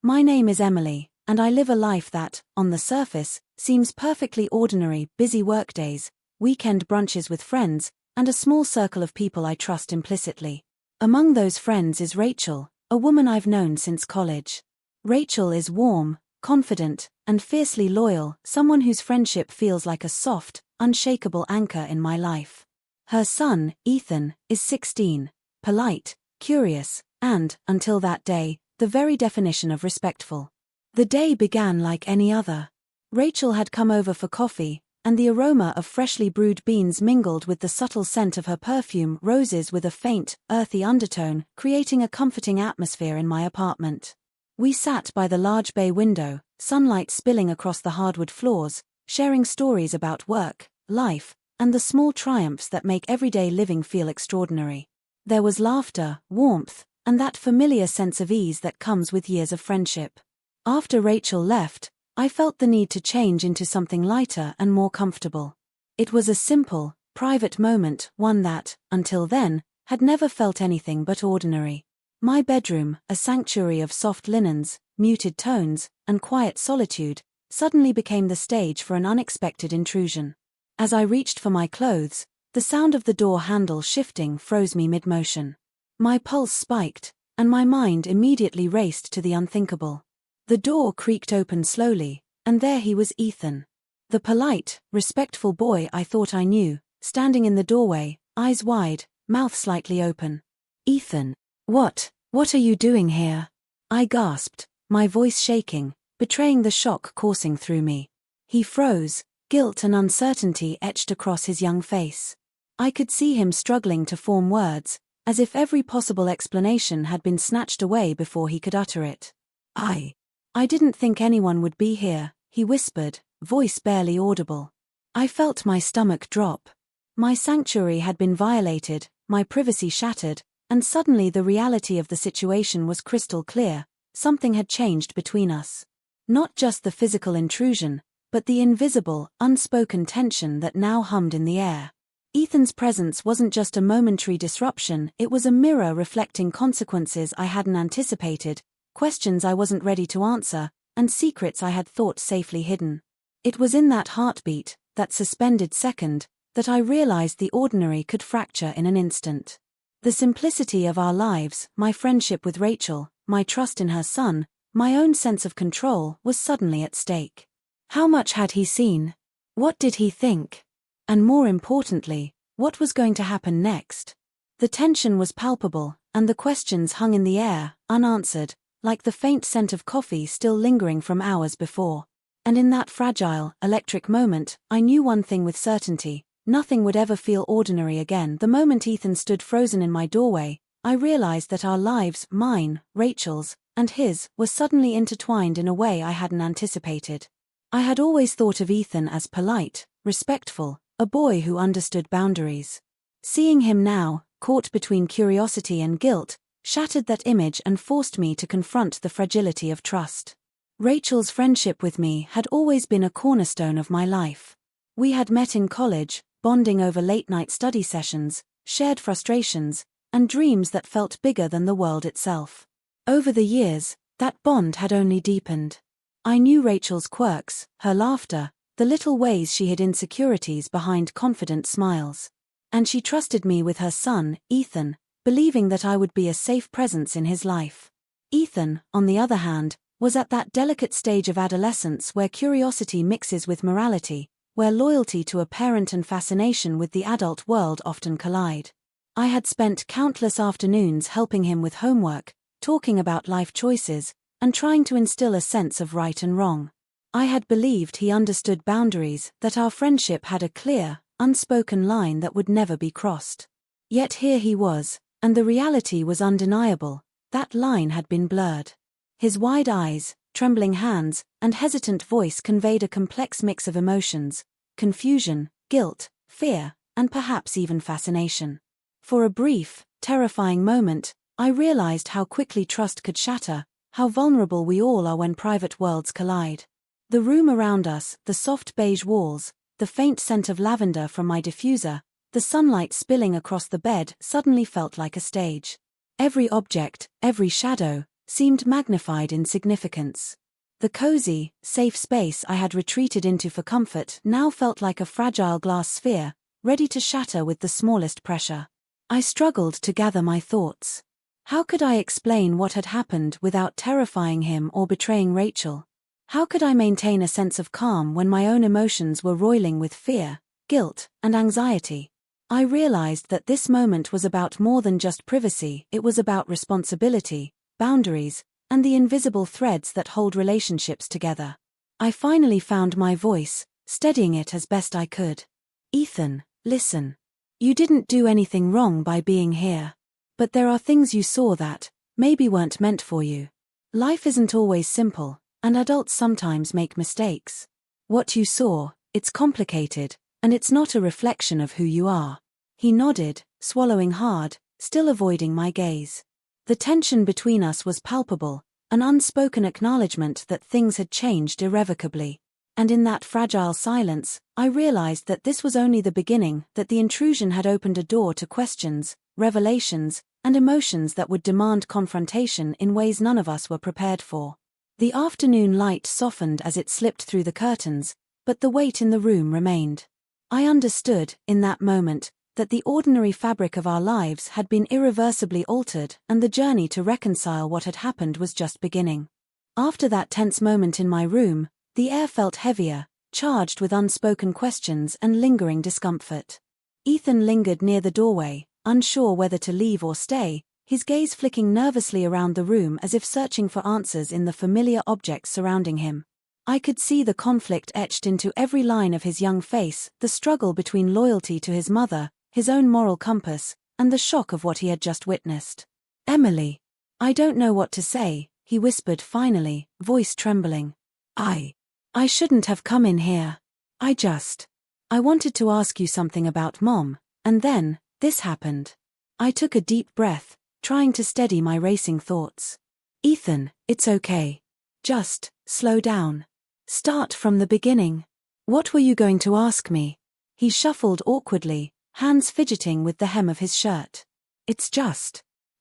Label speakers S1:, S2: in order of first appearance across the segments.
S1: My name is Emily, and I live a life that, on the surface, seems perfectly ordinary: busy workdays, weekend brunches with friends, and a small circle of people I trust implicitly. Among those friends is Rachel, a woman I've known since college. Rachel is warm, confident, and fiercely loyal, someone whose friendship feels like a soft, unshakable anchor in my life. Her son, Ethan, is 16, polite, curious, and, until that day, the very definition of respectful. The day began like any other. Rachel had come over for coffee, and the aroma of freshly brewed beans mingled with the subtle scent of her perfume, roses with a faint, earthy undertone, creating a comforting atmosphere in my apartment. We sat by the large bay window, sunlight spilling across the hardwood floors, sharing stories about work, life, and the small triumphs that make everyday living feel extraordinary. There was laughter, warmth, and that familiar sense of ease that comes with years of friendship. After Rachel left, I felt the need to change into something lighter and more comfortable. It was a simple, private moment, one that, until then, had never felt anything but ordinary. My bedroom, a sanctuary of soft linens, muted tones, and quiet solitude, suddenly became the stage for an unexpected intrusion. As I reached for my clothes, the sound of the door handle shifting froze me mid-motion. My pulse spiked, and my mind immediately raced to the unthinkable. The door creaked open slowly, and there he was, Ethan. The polite, respectful boy I thought I knew, standing in the doorway, eyes wide, mouth slightly open. "Ethan, what are you doing here?" I gasped, my voice shaking, betraying the shock coursing through me. He froze, guilt and uncertainty etched across his young face. I could see him struggling to form words, as if every possible explanation had been snatched away before he could utter it. I didn't think anyone would be here," he whispered, voice barely audible. I felt my stomach drop. My sanctuary had been violated, my privacy shattered, and suddenly the reality of the situation was crystal clear. Something had changed between us. Not just the physical intrusion, but the invisible, unspoken tension that now hummed in the air. Ethan's presence wasn't just a momentary disruption, it was a mirror reflecting consequences I hadn't anticipated, questions I wasn't ready to answer, and secrets I had thought safely hidden. It was in that heartbeat, that suspended second, that I realized the ordinary could fracture in an instant. The simplicity of our lives, my friendship with Rachel, my trust in her son, my own sense of control, was suddenly at stake. How much had he seen? What did he think? And more importantly, what was going to happen next? The tension was palpable, and the questions hung in the air, unanswered, like the faint scent of coffee still lingering from hours before. And in that fragile, electric moment, I knew one thing with certainty: nothing would ever feel ordinary again. The moment Ethan stood frozen in my doorway, I realized that our lives, mine, Rachel's, and his, were suddenly intertwined in a way I hadn't anticipated. I had always thought of Ethan as polite, respectful, a boy who understood boundaries. Seeing him now, caught between curiosity and guilt, shattered that image and forced me to confront the fragility of trust. Rachel's friendship with me had always been a cornerstone of my life. We had met in college, bonding over late-night study sessions, shared frustrations, and dreams that felt bigger than the world itself. Over the years, that bond had only deepened. I knew Rachel's quirks, her laughter, the little ways she hid insecurities behind confident smiles. And she trusted me with her son, Ethan, believing that I would be a safe presence in his life. Ethan, on the other hand, was at that delicate stage of adolescence where curiosity mixes with morality, where loyalty to a parent and fascination with the adult world often collide. I had spent countless afternoons helping him with homework, talking about life choices, and trying to instill a sense of right and wrong. I had believed he understood boundaries, that our friendship had a clear, unspoken line that would never be crossed. Yet here he was, and the reality was undeniable: that line had been blurred. His wide eyes, trembling hands, and hesitant voice conveyed a complex mix of emotions: confusion, guilt, fear, and perhaps even fascination. For a brief, terrifying moment, I realized how quickly trust could shatter, how vulnerable we all are when private worlds collide. The room around us, the soft beige walls, the faint scent of lavender from my diffuser, the sunlight spilling across the bed, suddenly felt like a stage. Every object, every shadow, seemed magnified in significance. The cozy, safe space I had retreated into for comfort now felt like a fragile glass sphere, ready to shatter with the smallest pressure. I struggled to gather my thoughts. How could I explain what had happened without terrifying him or betraying Rachel? How could I maintain a sense of calm when my own emotions were roiling with fear, guilt, and anxiety? I realized that this moment was about more than just privacy. It was about responsibility, boundaries, and the invisible threads that hold relationships together. I finally found my voice, steadying it as best I could. Ethan, listen. You didn't do anything wrong by being here. But there are things you saw that maybe weren't meant for you. Life isn't always simple, and adults sometimes make mistakes. What you saw, it's complicated, and it's not a reflection of who you are. He nodded, swallowing hard, still avoiding my gaze. The tension between us was palpable, an unspoken acknowledgement that things had changed irrevocably. And in that fragile silence, I realized that this was only the beginning, that the intrusion had opened a door to questions, revelations, and emotions that would demand confrontation in ways none of us were prepared for. The afternoon light softened as it slipped through the curtains, but the weight in the room remained. I understood, in that moment, that the ordinary fabric of our lives had been irreversibly altered, and the journey to reconcile what had happened was just beginning. After that tense moment in my room, the air felt heavier, charged with unspoken questions and lingering discomfort. Ethan lingered near the doorway, unsure whether to leave or stay, his gaze flicking nervously around the room as if searching for answers in the familiar objects surrounding him. I could see the conflict etched into every line of his young face, the struggle between loyalty to his mother, his own moral compass, and the shock of what he had just witnessed. "Emily, I don't know what to say," he whispered finally, voice trembling. I shouldn't have come in here. I wanted to ask you something about Mom, and then, this happened." I took a deep breath, trying to steady my racing thoughts. "Ethan, it's okay. Just, slow down. Start from the beginning. What were you going to ask me?" He shuffled awkwardly, hands fidgeting with the hem of his shirt.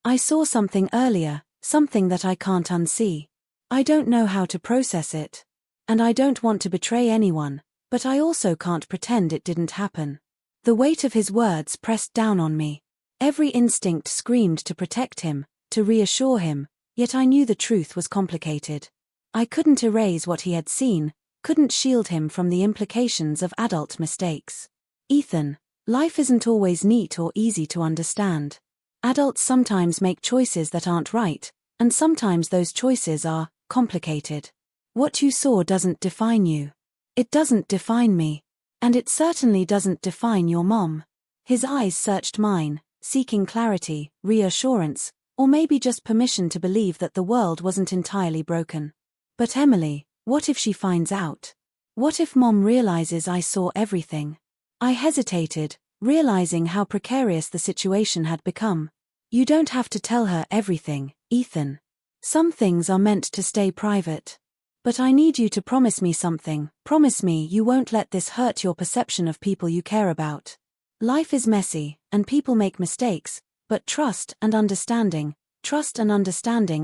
S1: I saw something earlier, something that I can't unsee. I don't know how to process it. And I don't want to betray anyone, but I also can't pretend it didn't happen." The weight of his words pressed down on me. Every instinct screamed to protect him, to reassure him, yet I knew the truth was complicated. I couldn't erase what he had seen, couldn't shield him from the implications of adult mistakes. "Ethan, life isn't always neat or easy to understand. Adults sometimes make choices that aren't right, and sometimes those choices are complicated. What you saw doesn't define you. It doesn't define me. And it certainly doesn't define your mom." His eyes searched mine, seeking clarity, reassurance, or maybe just permission to believe that the world wasn't entirely broken. "But Emily, what if she finds out? What if Mom realizes I saw everything?" I hesitated, realizing how precarious the situation had become. "You don't have to tell her everything, Ethan. Some things are meant to stay private. But I need you to promise me something. Promise me you won't let this hurt your perception of people you care about. Life is messy, and people make mistakes, but trust and understanding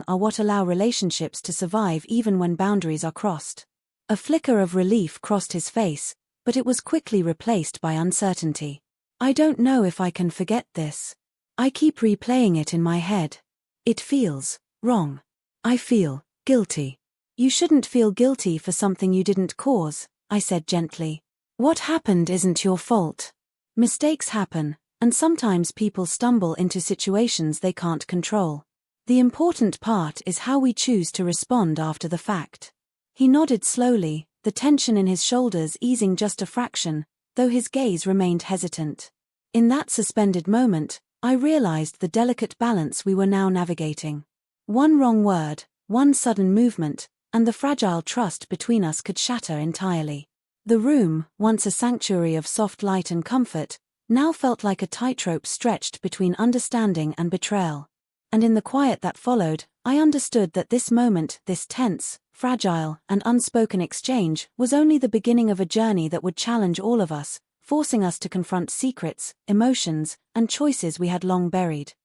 S1: are what allow relationships to survive even when boundaries are crossed." A flicker of relief crossed his face, but it was quickly replaced by uncertainty. "I don't know if I can forget this. I keep replaying it in my head. It feels wrong. I feel guilty." "You shouldn't feel guilty for something you didn't cause," I said gently. "What happened isn't your fault. Mistakes happen, and sometimes people stumble into situations they can't control. The important part is how we choose to respond after the fact." He nodded slowly, the tension in his shoulders easing just a fraction, though his gaze remained hesitant. In that suspended moment, I realized the delicate balance we were now navigating. One wrong word, one sudden movement, and the fragile trust between us could shatter entirely. The room, once a sanctuary of soft light and comfort, now felt like a tightrope stretched between understanding and betrayal. And in the quiet that followed, I understood that this moment, this tense, fragile, and unspoken exchange, was only the beginning of a journey that would challenge all of us, forcing us to confront secrets, emotions, and choices we had long buried.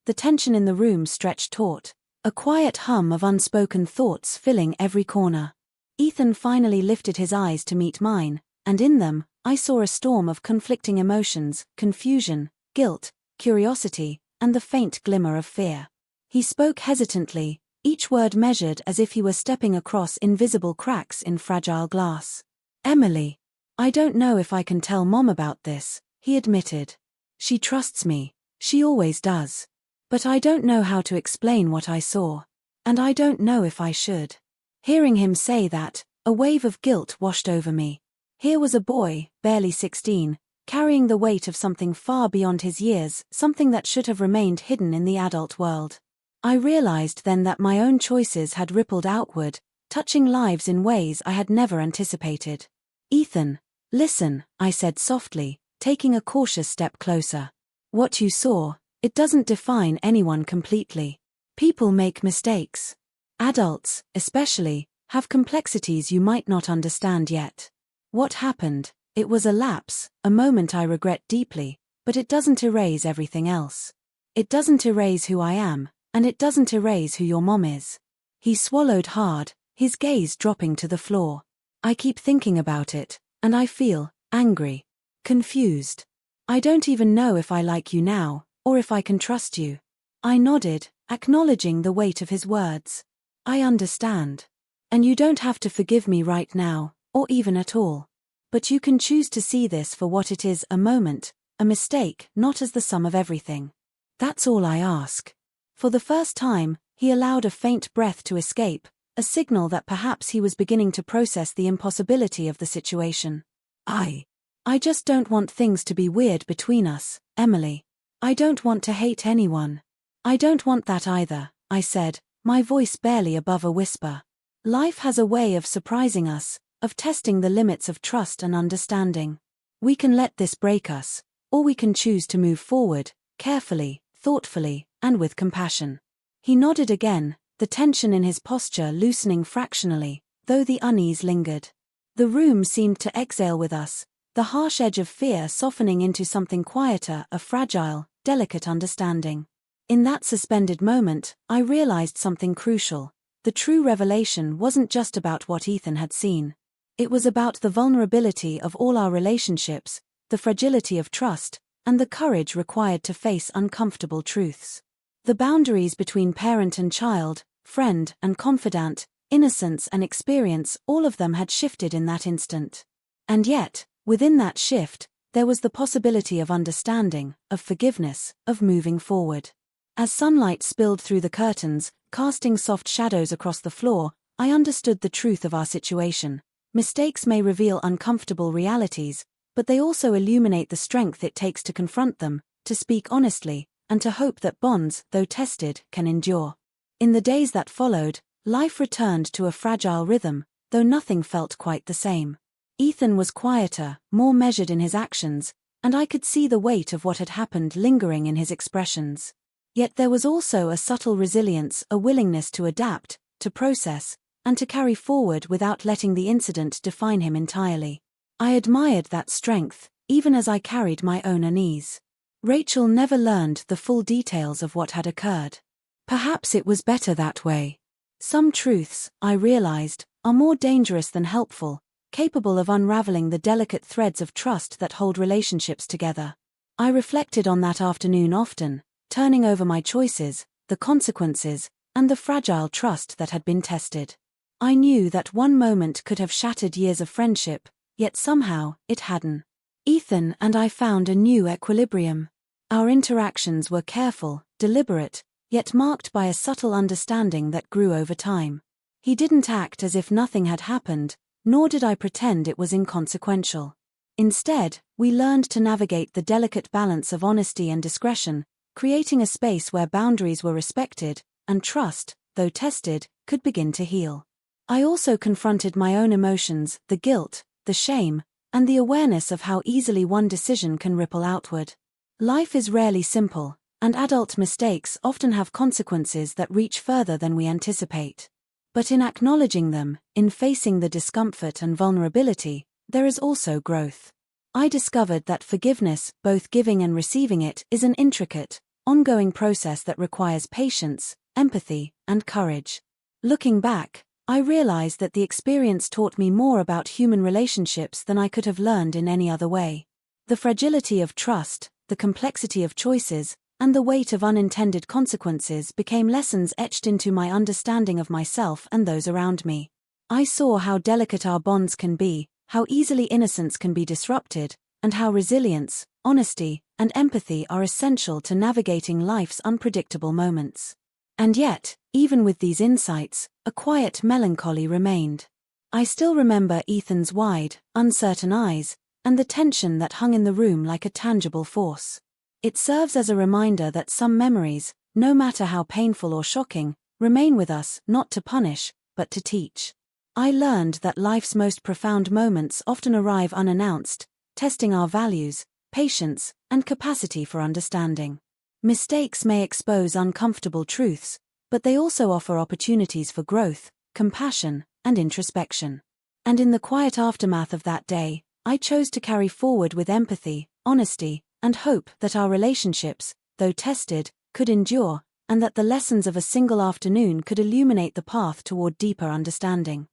S1: The tension in the room stretched taut, a quiet hum of unspoken thoughts filling every corner. Ethan finally lifted his eyes to meet mine, and in them, I saw a storm of conflicting emotions, confusion, guilt, curiosity, and the faint glimmer of fear. He spoke hesitantly, each word measured as if he were stepping across invisible cracks in fragile glass. "Emily, I don't know if I can tell Mom about this," he admitted. "She trusts me, she always does. But I don't know how to explain what I saw. And I don't know if I should." Hearing him say that, a wave of guilt washed over me. Here was a boy, barely 16, carrying the weight of something far beyond his years, something that should have remained hidden in the adult world. I realized then that my own choices had rippled outward, touching lives in ways I had never anticipated. "Ethan, listen," I said softly, taking a cautious step closer. "What you saw, it doesn't define anyone completely. People make mistakes. Adults, especially, have complexities you might not understand yet. What happened, it was a lapse, a moment I regret deeply, but it doesn't erase everything else. It doesn't erase who I am, and it doesn't erase who your mom is." He swallowed hard, his gaze dropping to the floor. "I keep thinking about it, and I feel angry, confused. I don't even know if I like you now, or if I can trust you." I nodded, acknowledging the weight of his words. "I understand. And you don't have to forgive me right now, or even at all. But you can choose to see this for what it is, a moment, a mistake, not as the sum of everything. That's all I ask." For the first time, he allowed a faint breath to escape, a signal that perhaps he was beginning to process the impossibility of the situation. I just don't want things to be weird between us, Emily. I don't want to hate anyone." "I don't want that either," I said, my voice barely above a whisper. "Life has a way of surprising us, of testing the limits of trust and understanding. We can let this break us, or we can choose to move forward, carefully, thoughtfully, and with compassion." He nodded again, the tension in his posture loosening fractionally, though the unease lingered. The room seemed to exhale with us, the harsh edge of fear softening into something quieter, a fragile, delicate understanding. In that suspended moment, I realized something crucial. The true revelation wasn't just about what Ethan had seen. It was about the vulnerability of all our relationships, the fragility of trust, and the courage required to face uncomfortable truths. The boundaries between parent and child, friend and confidant, innocence and experience, all of them had shifted in that instant. And yet, within that shift, there was the possibility of understanding, of forgiveness, of moving forward. As sunlight spilled through the curtains, casting soft shadows across the floor, I understood the truth of our situation. Mistakes may reveal uncomfortable realities, but they also illuminate the strength it takes to confront them, to speak honestly, and to hope that bonds, though tested, can endure. In the days that followed, life returned to a fragile rhythm, though nothing felt quite the same. Ethan was quieter, more measured in his actions, and I could see the weight of what had happened lingering in his expressions. Yet there was also a subtle resilience, a willingness to adapt, to process, and to carry forward without letting the incident define him entirely. I admired that strength, even as I carried my own unease. Rachel never learned the full details of what had occurred. Perhaps it was better that way. Some truths, I realized, are more dangerous than helpful, capable of unraveling the delicate threads of trust that hold relationships together. I reflected on that afternoon often, turning over my choices, the consequences, and the fragile trust that had been tested. I knew that one moment could have shattered years of friendship, yet somehow, it hadn't. Ethan and I found a new equilibrium. Our interactions were careful, deliberate, yet marked by a subtle understanding that grew over time. He didn't act as if nothing had happened, nor did I pretend it was inconsequential. Instead, we learned to navigate the delicate balance of honesty and discretion, creating a space where boundaries were respected, and trust, though tested, could begin to heal. I also confronted my own emotions, the guilt, the shame, and the awareness of how easily one decision can ripple outward. Life is rarely simple, and adult mistakes often have consequences that reach further than we anticipate. But in acknowledging them, in facing the discomfort and vulnerability, there is also growth. I discovered that forgiveness, both giving and receiving it, is an intricate, ongoing process that requires patience, empathy, and courage. Looking back, I realize that the experience taught me more about human relationships than I could have learned in any other way. The fragility of trust, the complexity of choices, and the weight of unintended consequences became lessons etched into my understanding of myself and those around me. I saw how delicate our bonds can be, how easily innocence can be disrupted, and how resilience, honesty, and empathy are essential to navigating life's unpredictable moments. And yet, even with these insights, a quiet melancholy remained. I still remember Ethan's wide, uncertain eyes, and the tension that hung in the room like a tangible force. It serves as a reminder that some memories, no matter how painful or shocking, remain with us not to punish, but to teach. I learned that life's most profound moments often arrive unannounced, testing our values, patience, and capacity for understanding. Mistakes may expose uncomfortable truths, but they also offer opportunities for growth, compassion, and introspection. And in the quiet aftermath of that day, I chose to carry forward with empathy, honesty, and hope that our relationships, though tested, could endure, and that the lessons of a single afternoon could illuminate the path toward deeper understanding.